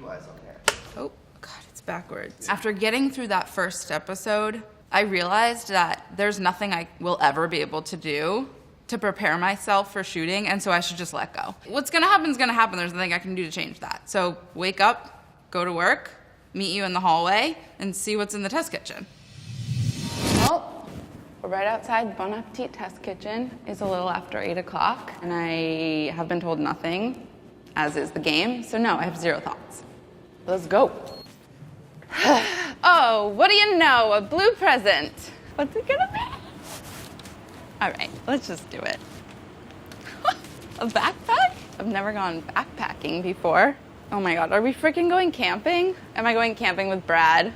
guys okay. Oh, God, it's backwards. After getting through that first episode, I realized that there's nothing I will ever be able to do to prepare myself for shooting, and so I should just let go. What's gonna happen is gonna happen. There's nothing I can do to change that. So wake up, go to work, meet you in the hallway, and see what's in the test kitchen. Well, we're right outside Bon Appetit test kitchen. It's a little after 8 o'clock, and I have been told nothing, as is the game, so no, I have zero thoughts. Let's go. Oh, what do you know? A blue present. What's it gonna be? All right, let's just do it. A backpack? I've never gone backpacking before. Oh my God, are we freaking going camping? Am I going camping with Brad?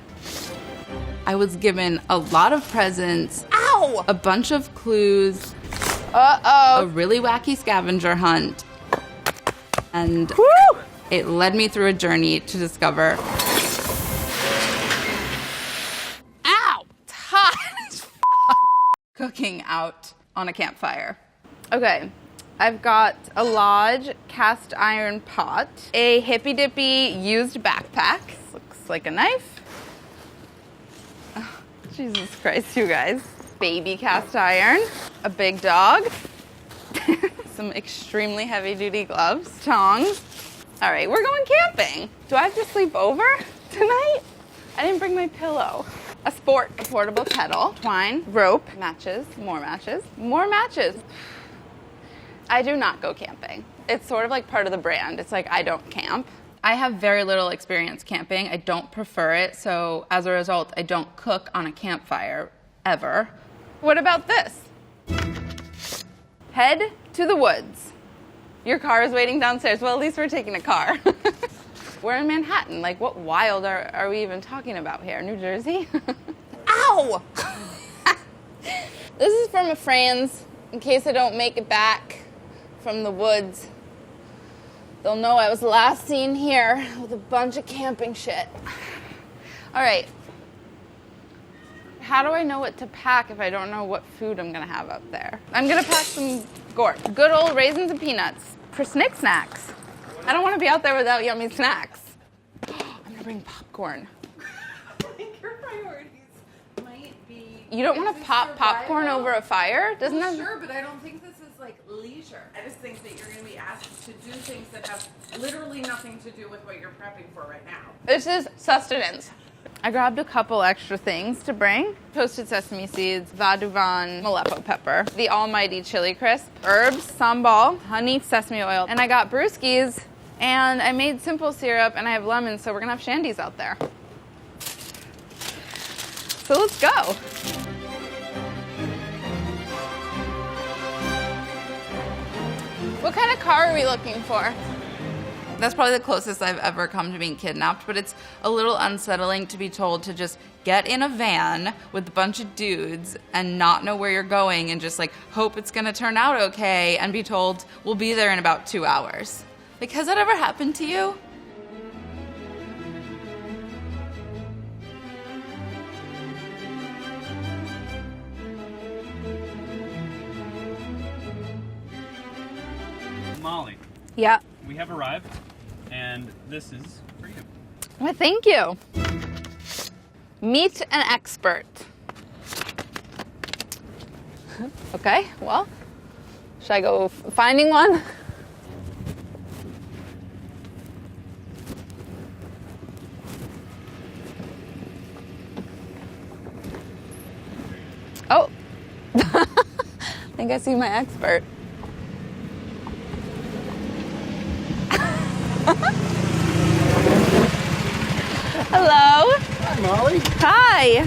I was given a lot of presents. Ow! A bunch of clues. Uh-oh. A really wacky scavenger hunt. And woo! It led me through a journey to discover. Ow! It's hot as f***. Cooking out on a campfire. Okay, I've got a Lodge cast iron pot, a hippy dippy used backpack. Looks like a knife. Oh, Jesus Christ, you guys. Baby cast iron, a big dog, some extremely heavy duty gloves, tongs. All right, we're going camping. Do I have to sleep over tonight? I didn't bring my pillow. A spork, a portable kettle, twine, rope, matches, more matches, more matches. I do not go camping. It's sort of like part of the brand. It's like I don't camp. I have very little experience camping. I don't prefer it, so as a result, I don't cook on a campfire ever. What about this? Head to the woods. Your car is waiting downstairs. Well, at least we're taking a car. We're in Manhattan. Like, what wild are we even talking about here? New Jersey? Ow! This is from a friend's, in case I don't make it back from the woods. They'll know I was last seen here with a bunch of camping shit. All right. How do I know what to pack if I don't know what food I'm gonna have out there? I'm gonna pack some good old raisins and peanuts for snacks. I don't want to be out there without yummy snacks. I'm gonna bring popcorn. I think your priorities might be... You don't want to pop popcorn over a fire? Doesn't that... Sure, but I don't think this is like leisure. I just think that you're going to be asked to do things that have literally nothing to do with what you're prepping for right now. This is sustenance. I grabbed a couple extra things to bring. Toasted sesame seeds, Vaduvan Aleppo pepper, the almighty chili crisp, herbs, sambal, honey, sesame oil, and I got brewskis, and I made simple syrup, and I have lemons, so we're gonna have shandies out there. So let's go. What kind of car are we looking for? That's probably the closest I've ever come to being kidnapped, but it's a little unsettling to be told to just get in a van with a bunch of dudes and not know where you're going and just like hope it's gonna turn out okay and be told we'll be there in about 2 hours. Like, has that ever happened to you? Molly, Yeah. we have arrived, and this is for you. Well, thank you. Meet an expert. Okay, well, should I go finding one? Oh, I think I see my expert. Hello. Hi, Molly. Hi.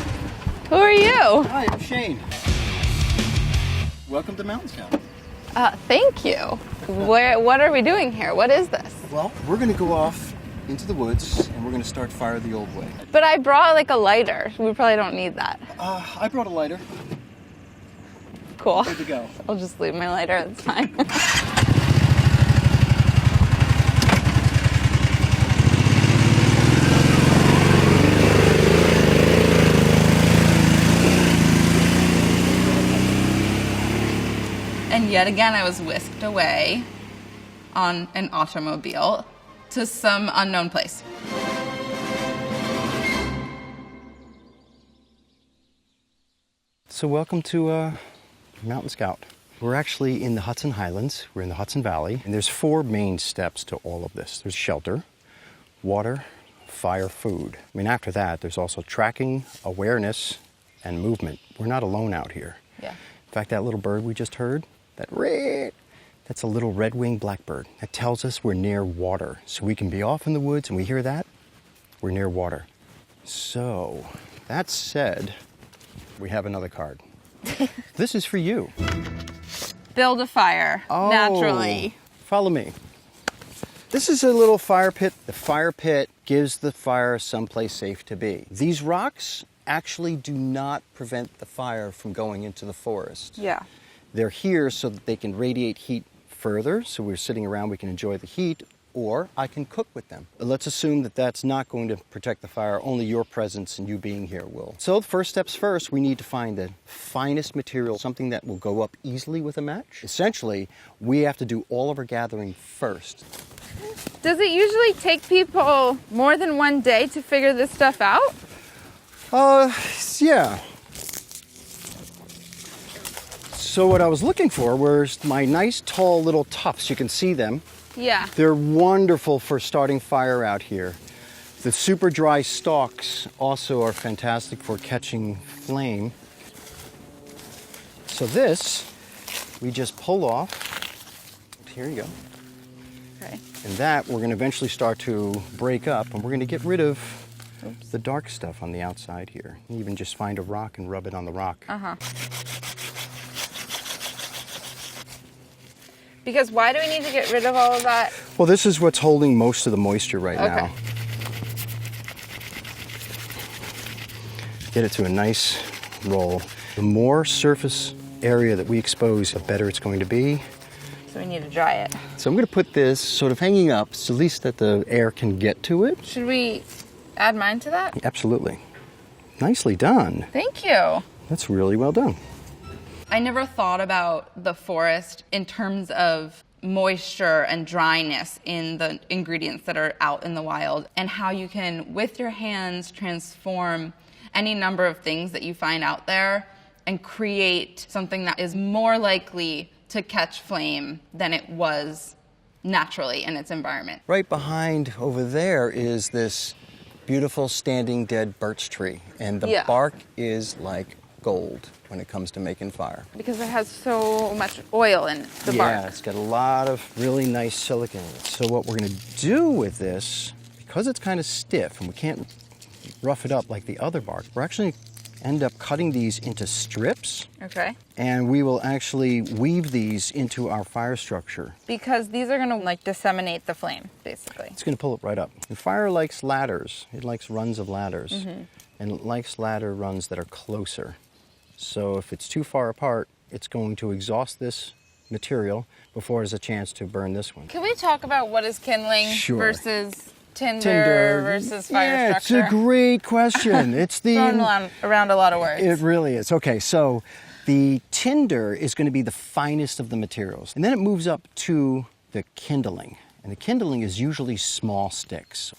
Who are you? Hi, I'm Shane. Welcome to Mountaintown. Thank you. What are we doing here? What is this? Well, we're going to go off into the woods, and we're going to start fire the old way. But I brought like a lighter. We probably don't need that. I brought a lighter. Cool. Good to go. I'll just leave my lighter. That's fine. And yet again, I was whisked away on an automobile to some unknown place. So welcome to Mountain Scout. We're actually in the Hudson Highlands. We're in the Hudson Valley. And there's 4 main steps to all of this. There's shelter, water, fire, food. I mean, after that, there's also tracking, awareness, and movement. We're not alone out here. Yeah. In fact, that little bird we just heard, that's a little red-winged blackbird. That tells us we're near water. So we can be off in the woods and we hear that, we're near water. So, that said, we have another card. This is for you. Build a fire, naturally. Follow me. This is a little fire pit. The fire pit gives the fire someplace safe to be. These rocks actually do not prevent the fire from going into the forest. Yeah. They're here so that they can radiate heat further, so we're sitting around, we can enjoy the heat, or I can cook with them. But let's assume that that's not going to protect the fire, only your presence and you being here will. So the first steps first, we need to find the finest material, something that will go up easily with a match. Essentially, we have to do all of our gathering first. Does it usually take people more than one day to figure this stuff out? Yeah. So what I was looking for was my nice tall little tufts. You can see them. Yeah. They're wonderful for starting fire out here. The super dry stalks also are fantastic for catching flame. So this, we just pull off. Here you go. Okay. And that we're going to eventually start to break up, and we're going to get rid of the dark stuff on the outside here. You even just find a rock and rub it on the rock. Uh-huh. Because why do we need to get rid of all of that? Well, this is what's holding most of the moisture right now. Get it to a nice roll. The more surface area that we expose, the better it's going to be. So we need to dry it. So I'm going to put this sort of hanging up, so at least that the air can get to it. Should we add mine to that? Absolutely. Nicely done. Thank you. That's really well done. I never thought about the forest in terms of moisture and dryness in the ingredients that are out in the wild, and how you can, with your hands, transform any number of things that you find out there and create something that is more likely to catch flame than it was naturally in its environment. Right behind over there is this beautiful standing dead birch tree, and the bark is like gold when it comes to making fire. Because it has so much oil in the bark. Yeah, it's got a lot of really nice silicon in it. So what we're going to do with this, because it's kind of stiff and we can't rough it up like the other bark, we're actually end up cutting these into strips. Okay. And we will actually weave these into our fire structure. Because these are going to like disseminate the flame, basically. It's going to pull it right up. The fire likes ladders. It likes runs of ladders. Mm-hmm. And it likes ladder runs that are closer. So if it's too far apart, it's going to exhaust this material before it has a chance to burn this one. Can we talk about what is kindling versus tinder versus fire structure? structure? It's a great question. It's the thrown around a lot of words. It really is. Okay, so the tinder is going to be the finest of the materials. And then it moves up to the kindling. And the kindling is usually small sticks.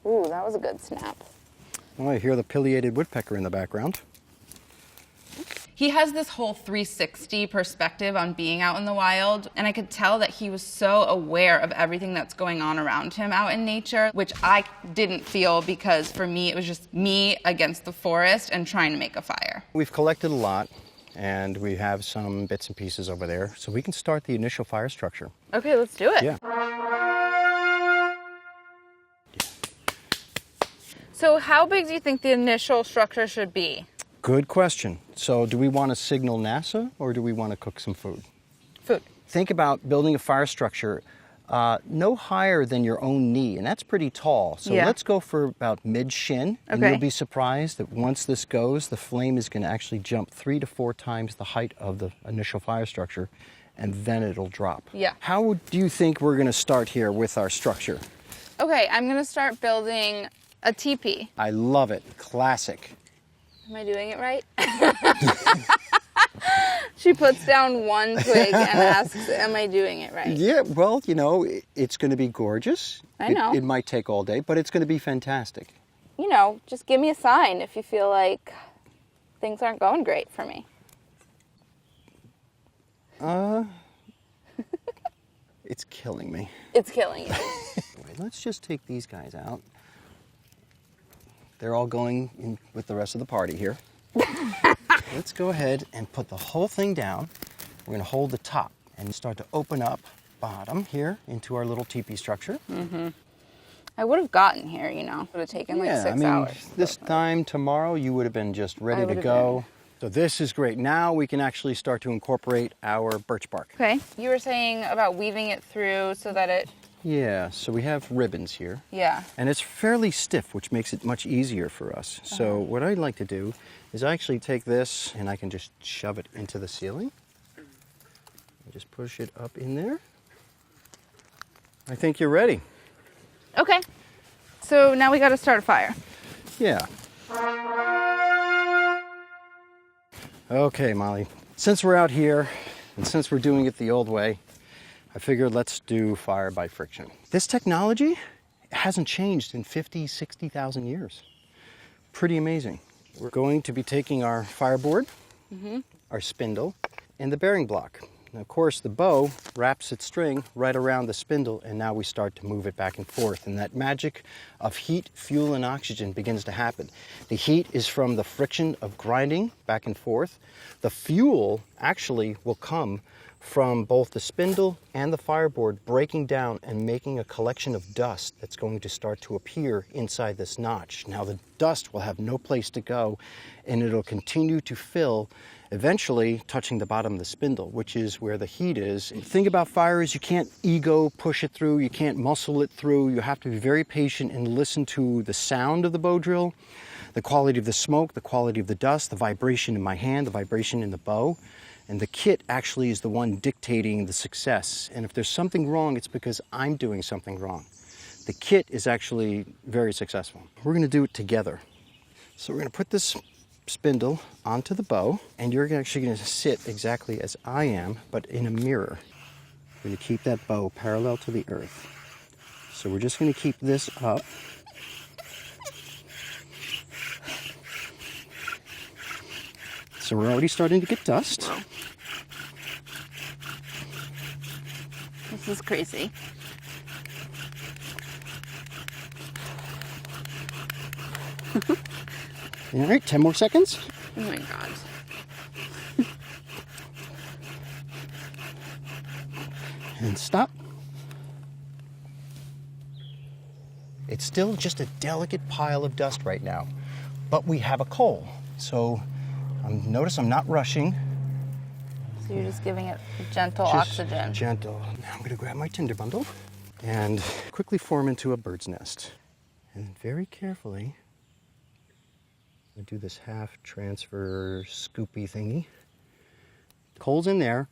Ooh, that was a good snap. Well, I hear the pileated woodpecker in the background. He has this whole 360 perspective on being out in the wild, and I could tell that he was so aware of everything that's going on around him out in nature, which I didn't feel, because for me it was just me against the forest and trying to make a fire. We've collected a lot, and we have some bits and pieces over there, so we can start the initial fire structure. Okay, let's do it. Yeah. So how big do you think the initial structure should be? Good question. So do we want to signal NASA, or do we want to cook some food? Food. Think about building a fire structure no higher than your own knee, and that's pretty tall. So let's go for about mid-shin, and you'll be surprised that once this goes, the flame is going to actually jump 3 to 4 times the height of the initial fire structure, and then it'll drop. Yeah. How do you think we're going to start here with our structure? Okay, I'm going to start building a teepee. I love it. Classic. Am I doing it right? She puts down one twig and asks, am I doing it right? Yeah, well, you know, it's going to be gorgeous. I know. It might take all day, but it's going to be fantastic. You know, just give me a sign if you feel like things aren't going great for me. It's killing me. It's killing you. Anyway, let's just take these guys out. They're all going in with the rest of the party here. Let's go ahead and put the whole thing down. We're going to hold the top and start to open up bottom here into our little teepee structure. Mm-hmm. I would have gotten here, you know. It would have taken like 6 hours. This time tomorrow, you would have been just ready to go. So this is great. Now we can actually start to incorporate our birch bark. Okay. You were saying about weaving it through so that it... Yeah, so we have ribbons here. Yeah. And it's fairly stiff, which makes it much easier for us. So what I'd like to do is I actually take this and I can just shove it into the ceiling. And just push it up in there. I think you're ready. Okay. So now we got to start a fire. Yeah. Okay, Molly. Since we're out here and since we're doing it the old way, I figured let's do fire by friction. This technology hasn't changed in 50, 60,000 years. Pretty amazing. We're going to be taking our fireboard, our spindle, and the bearing block. And of course, the bow wraps its string right around the spindle, and now we start to move it back and forth. And that magic of heat, fuel, and oxygen begins to happen. The heat is from the friction of grinding back and forth. The fuel actually will come from both the spindle and the fireboard breaking down and making a collection of dust that's going to start to appear inside this notch. Now the dust will have no place to go, and it'll continue to fill, eventually touching the bottom of the spindle, which is where the heat is. The thing about fire is you can't ego push it through, you can't muscle it through. You have to be very patient and listen to the sound of the bow drill, the quality of the smoke, the quality of the dust, the vibration in my hand, the vibration in the bow. And the kit actually is the one dictating the success. And if there's something wrong, it's because I'm doing something wrong. The kit is actually very successful. We're going to do it together. So we're going to put this spindle onto the bow, and you're actually going to sit exactly as I am, but in a mirror. We're going to keep that bow parallel to the earth. So we're just going to keep this up. So we're already starting to get dust. This is crazy. All right, 10 more seconds. Oh my God. And stop. It's still just a delicate pile of dust right now, but we have a coal. So notice I'm not rushing. So you're just giving it gentle Just oxygen. Gentle. Now I'm going to grab my tinder bundle and quickly form into a bird's nest. And very carefully, I'm going to do this half transfer scoopy thingy. Coal's in there.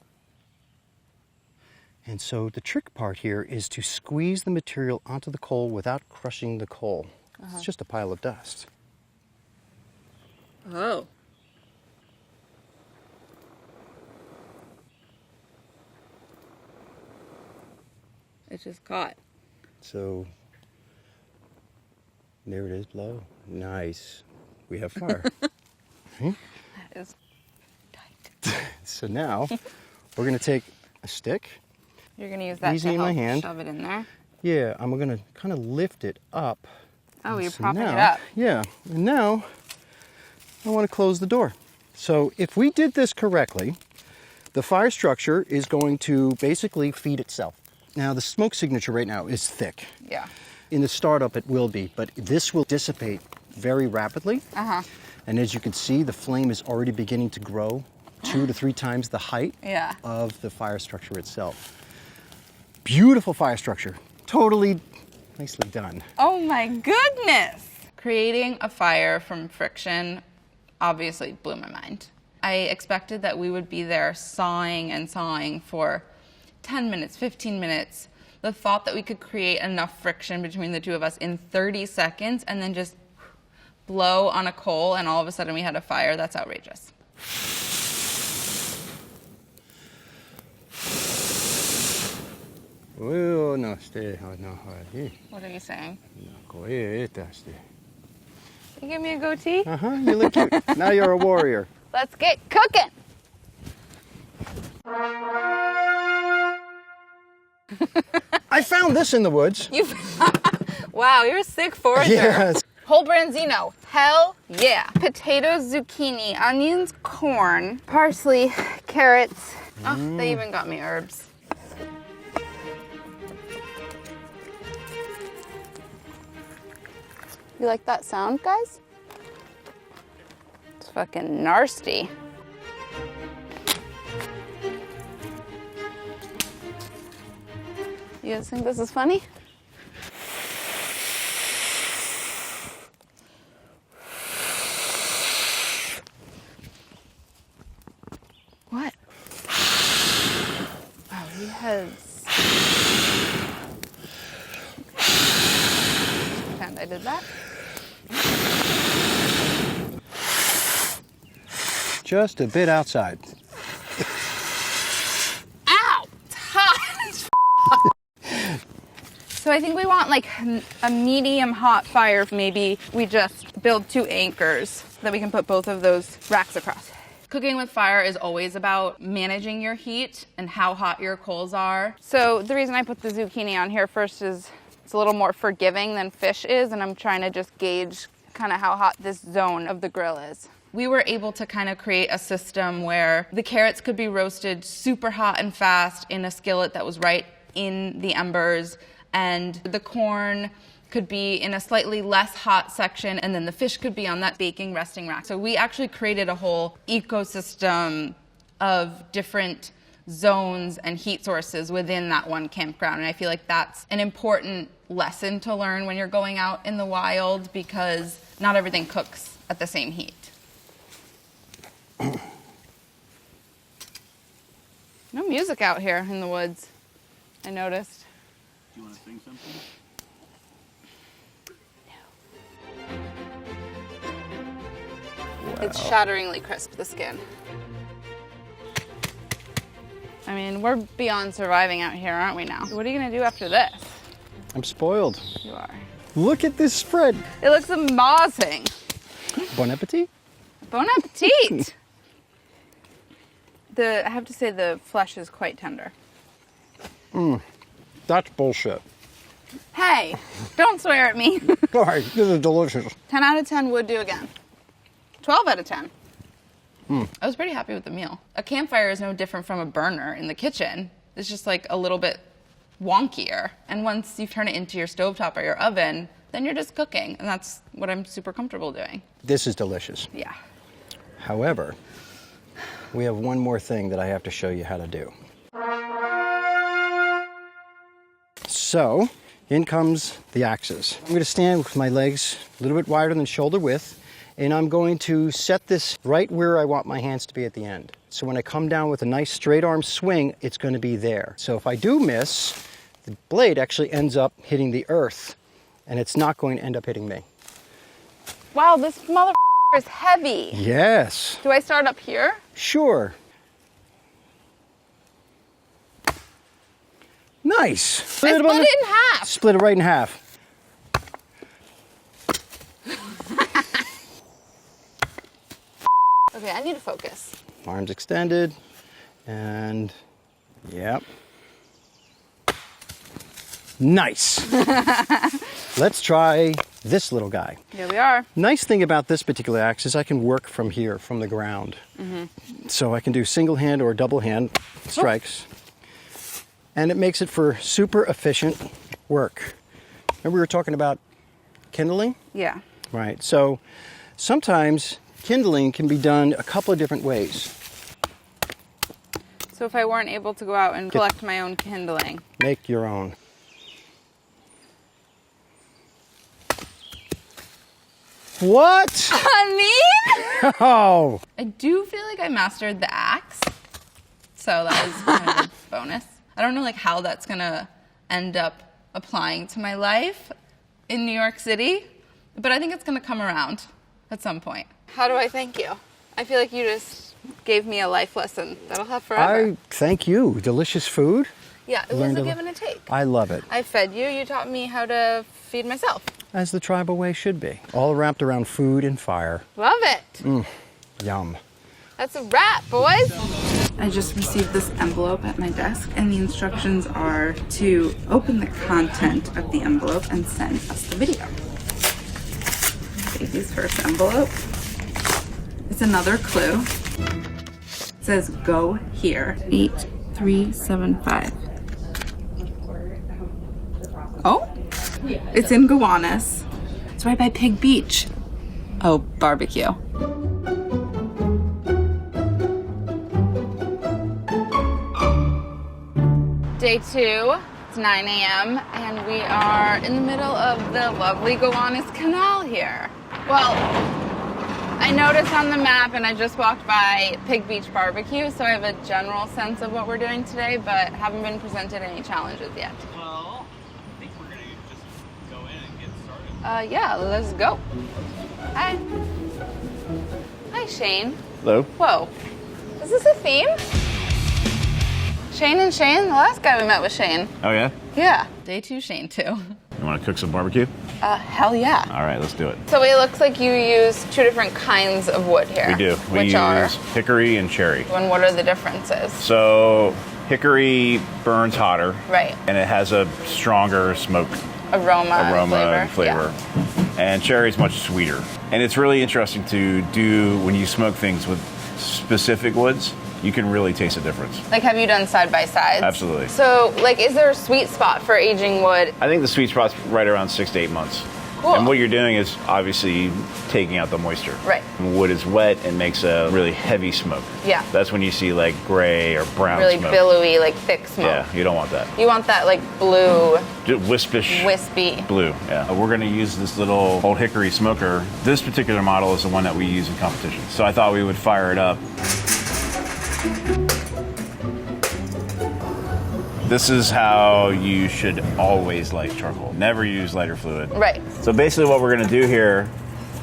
And so the trick part here is to squeeze the material onto the coal without crushing the coal. It's just a pile of dust. Oh. It just caught. So there it is, blow. Nice. We have fire. That is tight. So now we're going to take a stick. You're going to use that Easy to in my help hand. shove it in there? Yeah, I'm going to kind of lift it up. Oh, you're So propping it now- up. Yeah, and now I want to close the door. So if we did this correctly, the fire structure is going to basically feed itself. Now the smoke signature right now is thick. Yeah. In the startup it will be, but this will dissipate very rapidly. And as you can see, the flame is already beginning to grow 2 to 3 times the height Yeah. of the fire structure itself. Beautiful fire structure. Totally nicely done. Oh my goodness! Creating a fire from friction obviously blew my mind. I expected that we would be there sawing and sawing for 10 minutes, 15 minutes. The thought that we could create enough friction between the two of us in 30 seconds and then just blow on a coal and all of a sudden we had a fire, that's outrageous. Oh, no, stay. No, What are you saying? no, You give me a goatee? you look cute. Now you're a warrior. Let's get cooking. I found this in the woods. Wow, you're a sick forager. Yes. Whole branzino. Hell yeah. Potatoes, zucchini, onions, corn, parsley, carrots. Oh, they even got me herbs. You like that sound, guys? It's fucking nasty. You guys think this is funny? What? Oh, he has. Pretend I did that. Just a bit outside. Ow! It's hot as So I think we want like a medium hot fire. Maybe we just build 2 anchors so that we can put both of those racks across. Cooking with fire is always about managing your heat and how hot your coals are. So the reason I put the zucchini on here first is it's a little more forgiving than fish is, and I'm trying to just gauge kind of how hot this zone of the grill is. We were able to kind of create a system where the carrots could be roasted super hot and fast in a skillet that was right in the embers, and the corn could be in a slightly less hot section, and then the fish could be on that baking resting rack. So we actually created a whole ecosystem of different zones and heat sources within that one campground. And I feel like that's an important lesson to learn when you're going out in the wild, because not everything cooks at the same heat. No music out here in the woods, I noticed. Do you want to sing something? Wow. It's shatteringly crisp, the skin. I mean, we're beyond surviving out here, aren't we now? What are you gonna do after this? I'm spoiled. You are. Look at this spread. It looks amazing. Bon appetit. Bon appetit. I have to say the flesh is quite tender. That's bullshit. Hey, don't swear at me. Sorry, this is delicious. 10 out of 10 would do again. 12 out of 10. I was pretty happy with the meal. A campfire is no different from a burner in the kitchen. It's just like a little bit wonkier. And once you turn it into your stovetop or your oven, then you're just cooking. And that's what I'm super comfortable doing. This is delicious. Yeah. However, we have one more thing that I have to show you how to do. So, in comes the axes. I'm going to stand with my legs a little bit wider than shoulder width, and I'm going to set this right where I want my hands to be at the end. So when I come down with a nice straight arm swing, it's going to be there. So if I do miss, the blade actually ends up hitting the earth, and it's not going to end up hitting me. Wow, this motherfucker is heavy. Yes. Do I start up here? Sure. Nice. I split it in half. Split it right in half. Okay, I need to focus. Arms extended, and yep. Nice. Let's try this little guy. Here we are. Nice thing about this particular axe is I can work from here, from the ground. So I can do single hand or double hand strikes. And it makes it for super efficient work. Remember we were talking about kindling? Yeah. Right, so sometimes kindling can be done a couple of different ways. So if I weren't able to go out and collect my own kindling. Make your own. What? I mean? Oh! I do feel like I mastered the axe. So that was kind of a bonus. I don't know like how that's gonna end up applying to my life in New York City, but I think it's gonna come around at some point. How do I thank you? I feel like you just gave me a life lesson that I'll have forever. I thank you. Delicious food. Yeah, it was Learned a to- give and a take. I love it, I fed you, you taught me how to feed myself. as the tribal way should be. All wrapped around food and fire. Love it. Yum. That's a wrap, boys. I just received this envelope at my desk, and the instructions are to open the content of the envelope and send us the video. Baby's first envelope. It's another clue. It says, go here, 8375. Oh, it's in Gowanus. It's right by Pig Beach. Oh, barbecue. Day 2, it's 9 a.m. and we are in the middle of the lovely Gowanus Canal here. Well, I noticed on the map and I just walked by Pig Beach Barbecue, so I have a general sense of what we're doing today, but haven't been presented any challenges yet. Well, I think we're gonna just go in and get started. Yeah, let's go. Hi. Hi, Shane. Hello. Whoa. Is this a theme? Shane and Shane? The last guy we met was Shane. Oh, yeah? Yeah. Day 2, Shane 2. You want to cook some barbecue? Hell yeah. All right, let's do it. So it looks like you use 2 different kinds of wood here. We do. We Which use are? hickory and cherry. And what are the differences? So hickory burns hotter. Right. And it has a stronger smoke Aroma and flavor. Yeah. And cherry is much sweeter. And it's really interesting to do when you smoke things with specific woods. You can really taste the difference. Like, have you done side by sides? Absolutely. So, like, is there a sweet spot for aging wood? I think the sweet spot's right around 6 to 8 months. Cool. And what you're doing is obviously taking out the moisture. Right. When wood is wet and makes a really heavy smoke. Yeah. That's when you see like gray or brown Really smoke. billowy, like thick smoke. Yeah, you don't want that. You want that, like, blue, Just wispish. wispy. Blue, yeah. We're gonna use this little old hickory smoker. This particular model is the one that we use in competition. So I thought we would fire it up. This is how you should always light charcoal. Never use lighter fluid. Right. So basically what we're gonna do here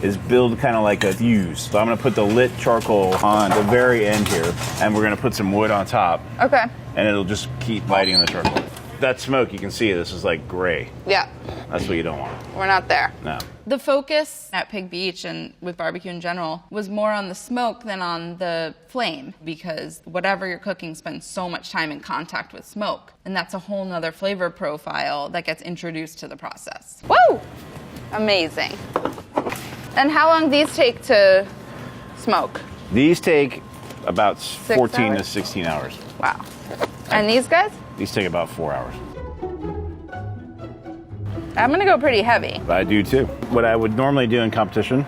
is build kind of like a fuse. So I'm gonna put the lit charcoal on the very end here, and we're gonna put some wood on top, Okay. and it'll just keep lighting the charcoal. That smoke, you can see this is like gray. Yeah. That's what you don't want. We're not there. No. The focus at Pig Beach and with barbecue in general was more on the smoke than on the flame, because whatever you're cooking spends so much time in contact with smoke. And that's a whole nother flavor profile that gets introduced to the process. Woo! Amazing. And how long these take to smoke? These take about 14 to hours? 16 hours. Wow. And these guys? These take about 4 hours. I'm gonna go pretty heavy. But I do too. What I would normally do in competition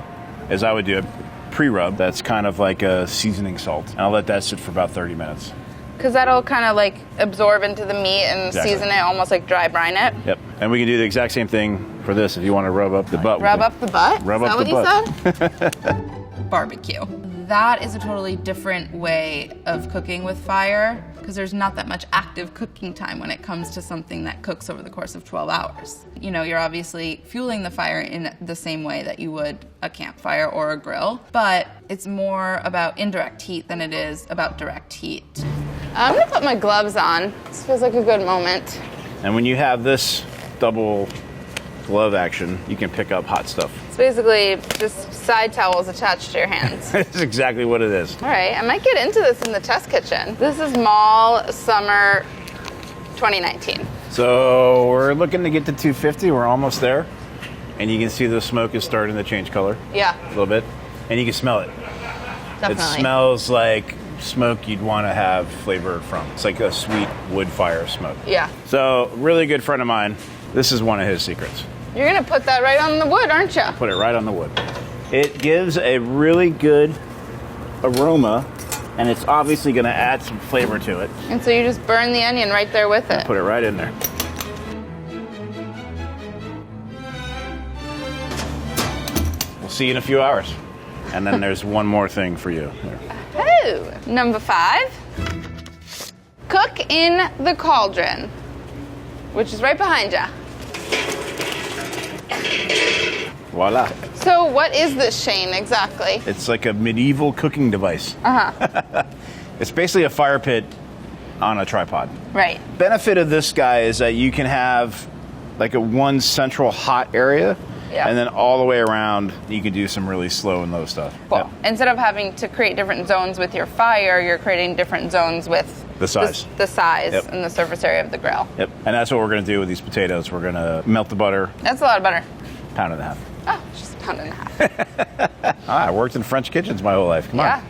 is I would do a pre-rub that's kind of like a seasoning salt. And I'll let that sit for about 30 minutes. Because that'll kind of like absorb into the meat and Exactly. season it, almost like dry brine it. Yep. And we can do the exact same thing for this if you want to rub up the butt. with Rub it. up the butt? Rub Is up that the what butt. you said? Barbecue. That is a totally different way of cooking with fire, because there's not that much active cooking time when it comes to something that cooks over the course of 12 hours. You know, you're obviously fueling the fire in the same way that you would a campfire or a grill, but it's more about indirect heat than it is about direct heat. I'm gonna put my gloves on. This feels like a good moment. And when you have this double glove action, you can pick up hot stuff. It's basically just side towels attached to your hands. That's exactly what it is. All right, I might get into this in the test kitchen. This is Mall Summer 2019. So we're looking to get to 250. We're almost there. And you can see the smoke is starting to change color Yeah, a little bit. And you can smell it. definitely. It smells like smoke you'd want to have flavor from. It's like a sweet wood fire smoke. Yeah. So, really good friend of mine, this is one of his secrets. You're gonna put that right on the wood, aren't you? Put it right on the wood. It gives a really good aroma, and it's obviously going to add some flavor to it. And so you just burn the onion right there with it. Put it right in there. We'll see you in a few hours. And then there's one more thing for you. Oh, number 5. Cook in the cauldron, which is right behind you. Voila. So what is this, Shane, exactly? It's like a medieval cooking device. Uh-huh. It's basically a fire pit on a tripod. Right. Benefit of this guy is that you can have like a one central hot area, Yeah. and then all the way around you can do some really slow and low stuff. Cool. Yep. Instead of having to create different zones with your fire, you're creating different zones with The size. the size Yep. and the surface area of the grill. Yep. And that's what we're going to do with these potatoes. We're going to melt the butter, That's a lot of butter. pound and a half. Oh, just a pound and a half. I worked in French kitchens my whole life. Come Yeah. on.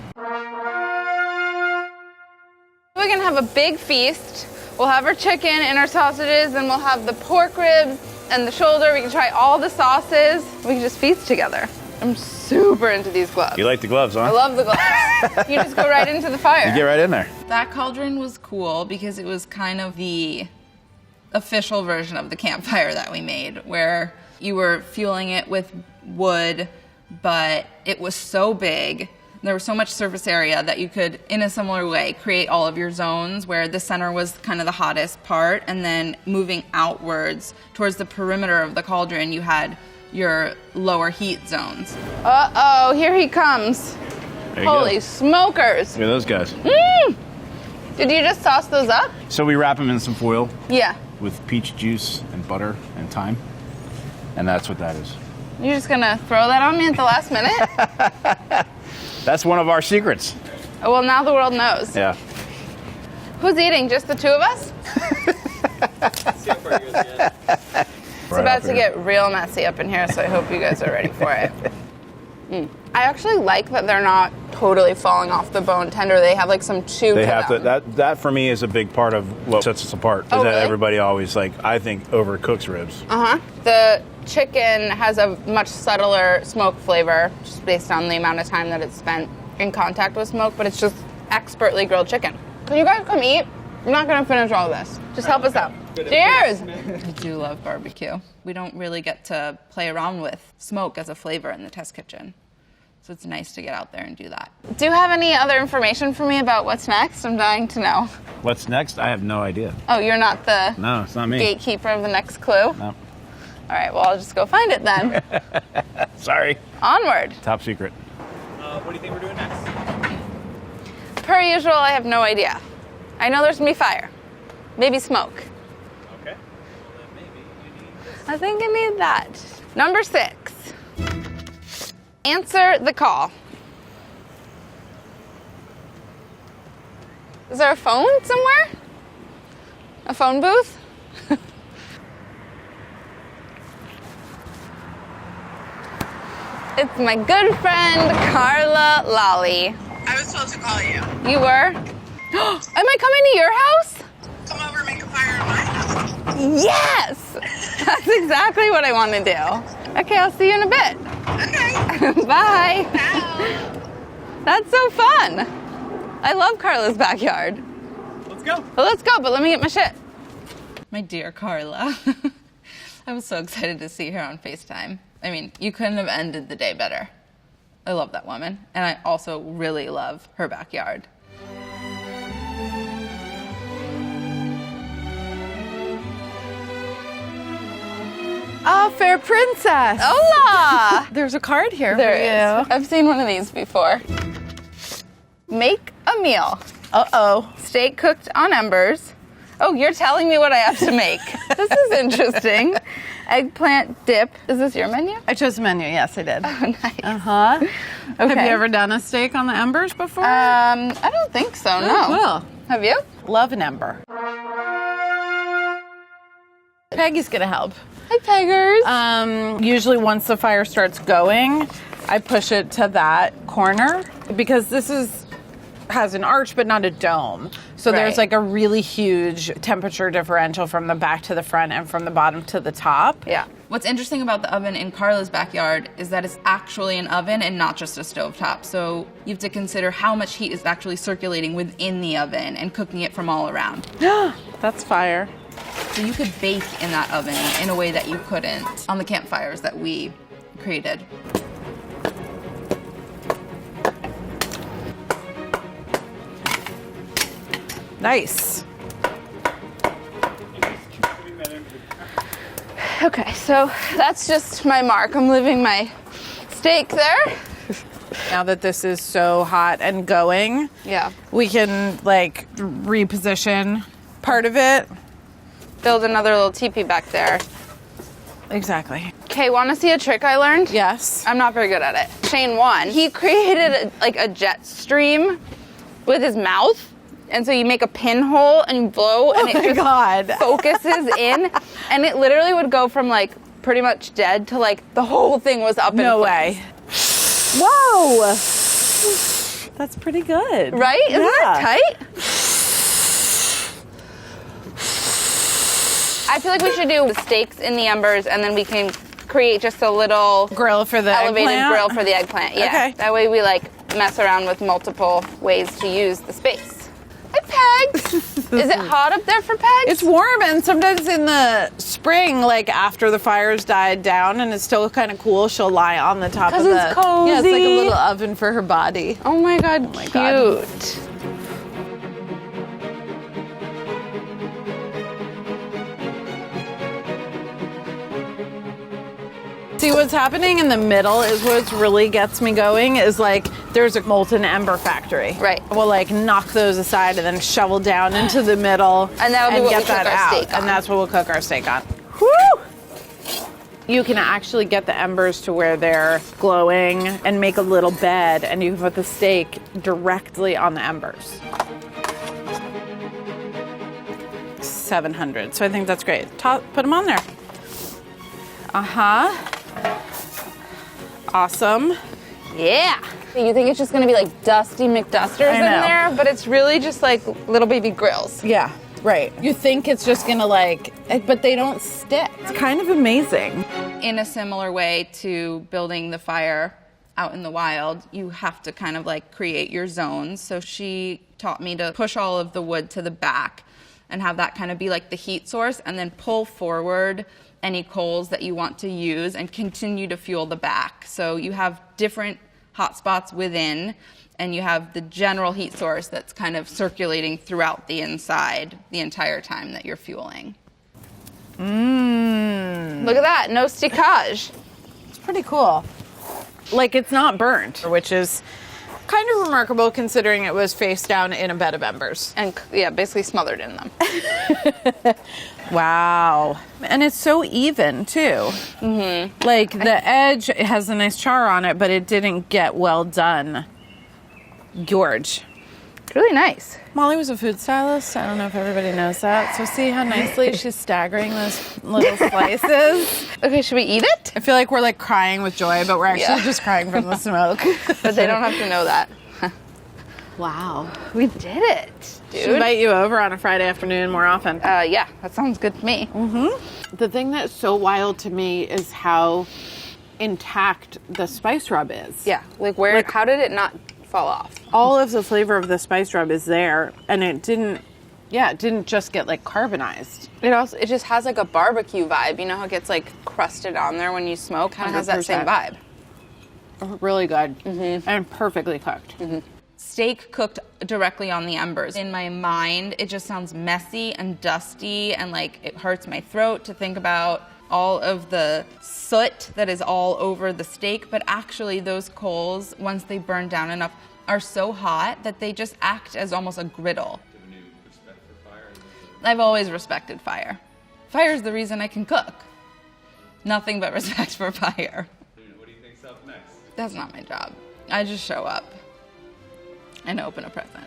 We're gonna have a big feast. We'll have our chicken and our sausages, and we'll have the pork ribs and the shoulder. We can try all the sauces. We can just feast together. I'm super into these gloves. You like the gloves, huh? I love the gloves. You just go right into the fire. You get right in there. That cauldron was cool because it was kind of the official version of the campfire that we made, where you were fueling it with wood, but it was so big. There was so much surface area that you could, in a similar way, create all of your zones where the center was kind of the hottest part, and then moving outwards towards the perimeter of the cauldron, you had your lower heat zones. Uh-oh, here he comes. There you Holy go. smokers. Look at those guys. Did you just toss those up? So we wrap them in some foil Yeah. with peach juice and butter and thyme, and that's what that is. You're just gonna throw that on me at the last minute? That's one of our secrets. Oh, well, now the world knows. Yeah. Who's eating? Just the two of us? It's about to get real messy up in here, so I hope you guys are ready for it. I actually like that they're not totally falling off the bone tender. They have like some chew They to have them. to. That for me is a big part of what sets us apart. Is Oh, that really? everybody always I think overcooks ribs. Uh-huh. The chicken has a much subtler smoke flavor, just based on the amount of time that it's spent in contact with smoke, but it's just expertly grilled chicken. Can you guys come eat? I'm not gonna finish all this. Just help us out. Cheers! I do love barbecue. We don't really get to play around with smoke as a flavor in the test kitchen. So it's nice to get out there and do that. Do you have any other information for me about what's next? I'm dying to know. What's next? I have no idea. Oh, you're not the No, it's not me. gatekeeper of the next clue? No. All right, well, I'll just go find it then. Sorry. Onward. Top secret. What do you think we're doing next? Per usual, I have no idea. I know there's gonna be fire. Maybe smoke. Okay. Well, then maybe you need this. I think I need that. Number 6. Answer the call. Is there a phone somewhere? A phone booth? It's my good friend, Carla Lolly. I was supposed to call you. You were? Am I coming to your house? Come over and make a fire in my house. Yes! That's exactly what I want to do. Okay, I'll see you in a bit. Okay. Bye. Ciao. That's so fun. I love Carla's backyard. Let's go. Well, let's go, but let me get my shit. My dear Carla. I was so excited to see her on FaceTime. I mean, you couldn't have ended the day better. I love that woman, and I also really love her backyard. Ah, fair princess. Hola! There's a card here There for is. you. I've seen one of these before. Make a meal. Uh-oh. Steak cooked on embers. Oh, you're telling me what I have to make. This is interesting. Eggplant dip. Is this your menu? I chose the menu. Yes, I did. Oh, nice. Uh-huh. Okay. Have you ever done a steak on the embers before? I don't think so, no. Well, Have you? love an ember. Peggy's gonna help. Hi, Peggers. Usually once the fire starts going, I push it to that corner because this has an arch but not a dome. So Right. there's like a really huge temperature differential from the back to the front and from the bottom to the top. Yeah. What's interesting about the oven in Carla's backyard is that it's actually an oven and not just a stovetop. So you have to consider how much heat is actually circulating within the oven and cooking it from all around. That's fire. So you could bake in that oven in a way that you couldn't on the campfires that we created. Nice. Okay, so that's just my mark. I'm leaving my steak there. Now that this is so hot and going, Yeah. we can like reposition part of it. Build another little teepee back there. Exactly. Okay, want to see a trick I learned? Yes. I'm not very good at it. Shane won. He created a jet stream with his mouth. And so you make a pinhole and you blow and it just God. focuses in. And it literally would go from like pretty much dead to like the whole thing was up in No flames. way. Whoa. That's pretty good. Right? Isn't that tight? I feel like we should do the steaks in the embers and then we can create just a little Grill for the elevated eggplant? grill for the eggplant. Yeah. Okay. That way we like mess around with multiple ways to use the space. Hi, Pegs. Is it hot up there for Pegs? It's warm, and sometimes in the spring, like after the fires died down and it's still kind of cool, she'll lie on the top of 'Cause the. it's cozy. Yeah, it's like a little oven for her body. Oh my god, my cute. God. See, what's happening in the middle is what really gets me going is like there's a molten ember factory. Right. We'll like knock those aside and then shovel down into the middle And that'll be what get we cook that our out. steak on. And that's what we'll cook our steak on. Woo! You can actually get the embers to where they're glowing and make a little bed, and you can put the steak directly on the embers. 700. So I think that's great. Put them on there. Awesome. Yeah. You think it's just gonna be like dusty McDusters I in know. there, but it's really just like little baby grills. Yeah, right. You think it's just gonna like, but they don't stick. It's kind of amazing. In a similar way to building the fire out in the wild, you have to kind of like create your zones. So she taught me to push all of the wood to the back and have that kind of be like the heat source, and then pull forward any coals that you want to use and continue to fuel the back. So you have different hot spots within, and you have the general heat source that's kind of circulating throughout the inside the entire time that you're fueling. Look at that, no stickage. It's pretty cool. Like it's not burnt, which is kind of remarkable considering it was face down in a bed of embers. And yeah, basically smothered in them. Wow. And it's so even too. Mm-hmm. Like the edge has a nice char on it, but it didn't get well done. George. It's really nice. Molly was a food stylist. I don't know if everybody knows that. So see how nicely she's staggering those little slices. Okay, should we eat it? I feel like we're like crying with joy, but we're actually Yeah. just crying from the smoke. But they don't have to know that. Wow. We did it, dude. Should invite you over on a Friday afternoon more often. Yeah, that sounds good to me. The thing that's so wild to me is how intact the spice rub is. Yeah, like how did it not fall off? All of the flavor of the spice rub is there, and it didn't just get like carbonized. It just has like a barbecue vibe. You know how it gets like crusted on there when you smoke? Kind of has that same 100%. vibe. Really good. And perfectly cooked. Steak cooked directly on the embers. In my mind, it just sounds messy and dusty, and like it hurts my throat to think about all of the soot that is all over the steak. But actually those coals, once they burn down enough, are so hot that they just act as almost a griddle. Do you have a new respect for fire? I've always respected fire. Fire is the reason I can cook. Nothing but respect for fire. What do you think's up next? That's not my job. I just show up and open a present.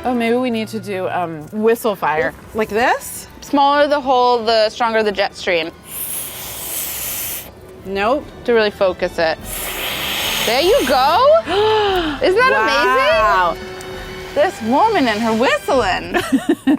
Oh, maybe we need to do whistle fire. Like this? Smaller the hole, the stronger the jet stream. Nope. To really focus it. There you go. Isn't that amazing? Wow. This woman and her whistling.